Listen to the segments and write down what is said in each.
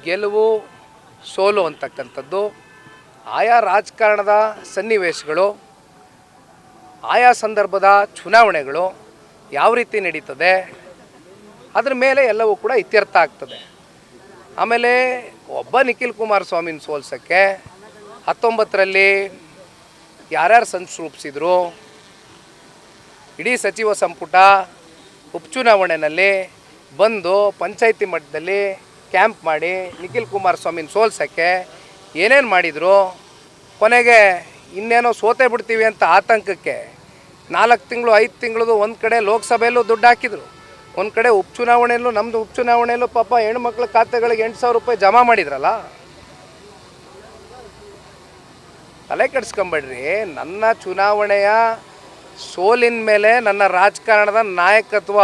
ಗೆಲುವು ಸೋಲು ಅಂತಕ್ಕಂಥದ್ದು ಆಯಾ ರಾಜಕಾರಣದ ಸನ್ನಿವೇಶಗಳು, ಆಯಾ ಸಂದರ್ಭದ ಚುನಾವಣೆಗಳು ಯಾವ ರೀತಿ ನಡೀತದೆ ಅದ್ರ ಮೇಲೆ ಎಲ್ಲವೂ ಕೂಡ ಇತ್ಯರ್ಥ ಆಗ್ತದೆ. ಆಮೇಲೆ ಒಬ್ಬ ನಿಖಿಲ್ ಕುಮಾರಸ್ವಾಮಿನ ಸೋಲ್ಸೋಕ್ಕೆ 19ರಲ್ಲಿ ಯಾರ್ಯಾರು ಸಂಚು ರೂಪಿಸಿದ್ರು, ಇಡೀ ಸಚಿವ ಸಂಪುಟ ಉಪಚುನಾವಣೆಯಲ್ಲಿ ಬಂದು ಪಂಚಾಯಿತಿ ಮಟ್ಟದಲ್ಲಿ ಕ್ಯಾಂಪ್ ಮಾಡಿ ನಿಖಿಲ್ ಕುಮಾರಸ್ವಾಮಿನ ಸೋಲ್ಸೋಕ್ಕೆ ಏನೇನು ಮಾಡಿದರು, ಕೊನೆಗೆ ಇನ್ನೇನೋ ಸೋತೆ ಬಿಡ್ತೀವಿ ಅಂತ ಆತಂಕಕ್ಕೆ 4 ತಿಂಗಳು 5 ತಿಂಗಳದು ಒಂದು ಕಡೆ ಲೋಕಸಭೆಯಲ್ಲೂ ದುಡ್ಡು ಹಾಕಿದರು, ಒಂದು ಕಡೆ ಉಪಚುನಾವಣೆಯಲ್ಲೂ ನಮ್ಮದು ಉಪಚುನಾವಣೆಯಲ್ಲೂ ಪಾಪ ಹೆಣ್ಮಕ್ಳ ಖಾತೆಗಳಿಗೆ 8,000 ರೂಪಾಯಿ ಜಮಾ ಮಾಡಿದ್ರಲ್ಲ. ತಲೆ ಕೆಡಿಸ್ಕೊಂಬೇಡ್ರಿ. ನನ್ನ ಚುನಾವಣೆಯ ಸೋಲಿನ ಮೇಲೆ ನನ್ನ ರಾಜಕಾರಣದ ನಾಯಕತ್ವ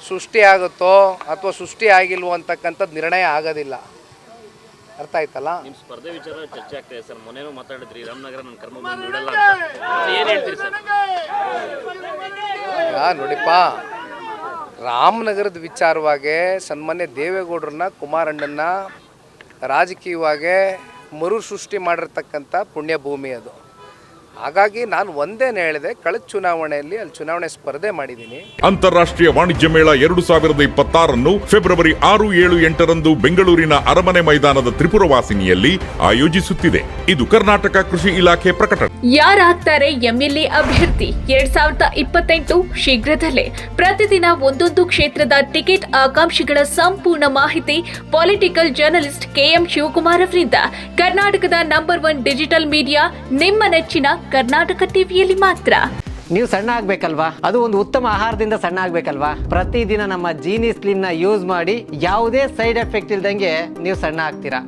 ಸೃಷ್ಟಿಯಾಗುತ್ತೋ ಅಥವಾ ಸೃಷ್ಟಿ ಆಗಿಲ್ವೋ ಅಂತಕ್ಕಂಥದ್ದು ನಿರ್ಣಯ ಆಗೋದಿಲ್ಲ. ಅರ್ಥ ಆಯ್ತಲ್ಲ? ನಿಮ್ಮ ಸ್ಪರ್ಧೆ ವಿಚಾರ ಚರ್ಚೆ ಆಗ್ತಾ ಇದೆ ಸರ್. ಮೊನ್ನೆನೂ ಮಾತಾಡಿದ್ರಿ ರಾಮನಗರ ನನ್ನ ಕರ್ಮಭೂಮಿ ಬಿಡಲ್ಲ ಅಂತ. ಏನು ಹೇಳ್ತೀರಿ ಸರ್? ನೋಡಿಪ್ಪ, ರಾಮನಗರದ ವಿಚಾರವಾಗಿ ಸನ್ಮಾನ್ಯ ದೇವೇಗೌಡರನ್ನ ಕುಮಾರಣ್ಣನ ರಾಜಕೀಯವಾಗಿ ಮರು ಸೃಷ್ಟಿ ಮಾಡಿರ್ತಕ್ಕಂಥ ಪುಣ್ಯಭೂಮಿ ಅದು. ಹಾಗಾಗಿ ನಾನು ಒಂದೇನು ಹೇಳಿದೆ, ಕಳೆದ ಚುನಾವಣೆಯಲ್ಲಿ ಅಲ್ಲಿ ಚುನಾವಣೆ ಸ್ಪರ್ಧೆ ಮಾಡಿದ್ದೀನಿ. ಅಂತಾರಾಷ್ಟ್ರೀಯ ವಾಣಿಜ್ಯ ಮೇಳ 2026 ಫೆಬ್ರವರಿ 6, 7, 8ರಂದು ಬೆಂಗಳೂರಿನ ಅರಮನೆ ಮೈದಾನದ ತ್ರಿಪುರವಾಸಿನಿಯಲ್ಲಿ ಆಯೋಜಿಸುತ್ತಿದೆ. ಇದು ಕರ್ನಾಟಕ ಕೃಷಿ ಇಲಾಖೆ ಪ್ರಕಟಣೆ. ಯಾರಾಗ್ತಾರೆ ಎಂಎಲ್ಎ ಅಭ್ಯರ್ಥಿ 2028 ಶೀಘ್ರದಲ್ಲೇ. ಪ್ರತಿದಿನ ಒಂದೊಂದು ಕ್ಷೇತ್ರದ ಟಿಕೆಟ್ ಆಕಾಂಕ್ಷಿಗಳ ಸಂಪೂರ್ಣ ಮಾಹಿತಿ ಪೊಲಿಟಿಕಲ್ ಜರ್ನಲಿಸ್ಟ್ KM ಶಿವಕುಮಾರ್ ಅವರಿಂದ. ಕರ್ನಾಟಕದ ನಂಬರ್ 1 ಡಿಜಿಟಲ್ ಮೀಡಿಯಾ ನಿಮ್ಮ ನೆಚ್ಚಿನ ಕರ್ನಾಟಕ ಟಿವಿಯಲ್ಲಿ ಮಾತ್ರ. ನೀವು ಸಣ್ಣ ಆಗ್ಬೇಕಲ್ವಾ? ಅದು ಒಂದು ಉತ್ತಮ ಆಹಾರದಿಂದ ಸಣ್ಣ ಆಗ್ಬೇಕಲ್ವಾ? ಪ್ರತಿದಿನ ನಮ್ಮ ಜೀನಿ ಸ್ಲಿಮ್ ನ ಯೂಸ್ ಮಾಡಿ ಯಾವುದೇ ಸೈಡ್ ಎಫೆಕ್ಟ್ ಇಲ್ದಂಗೆ ನೀವು ಸಣ್ಣ ಆಗ್ತೀರಾ.